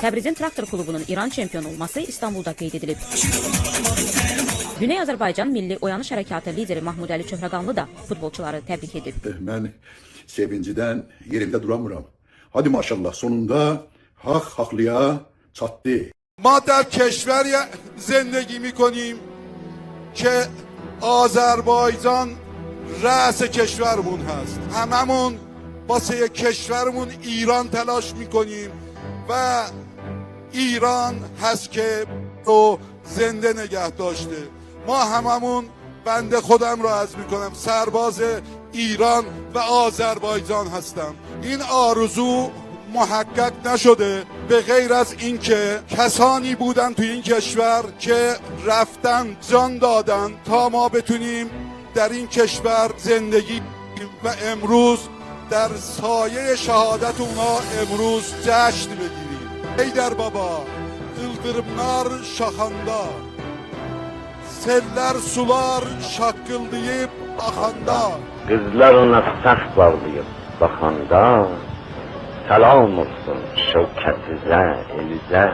Təbrizin Traktor klubunun İran çempionu olması İstanbulda qeyd edilib. Güney Azərbaycan Milli Oyanış Hərəkatı lideri Mahmud Əli Çöhrəqanlı da futbolçuları təbrik edib. Ben sevinciden yerimde duramıram. Hadi maşallah sonunda hak haklıya çattı. ما در کشوری زندگی میکنیم که آذربایجان رأس کشورمون هست. هممون واسه کشورمون ایران تلاش میکنیم و ایران هست که رو زنده نگه داشته. ما هممون بنده خودم رو عرض میکنم سرباز ایران و آذربایجان هستم. این آرزو محقق نشده به غیر از اینکه کسانی بودن تو این کشور که رفتن جان دادن تا ما بتونیم در این کشور زندگی و امروز در سایه شهادت اونا امروز جشن بگیریم. Heydər baba, yıldırımlar şaxanda, seller sular şakkıldayıp axanda. Qızlar ona səs bağlayıb baxanda, salam olsun şövkətizə, elizə.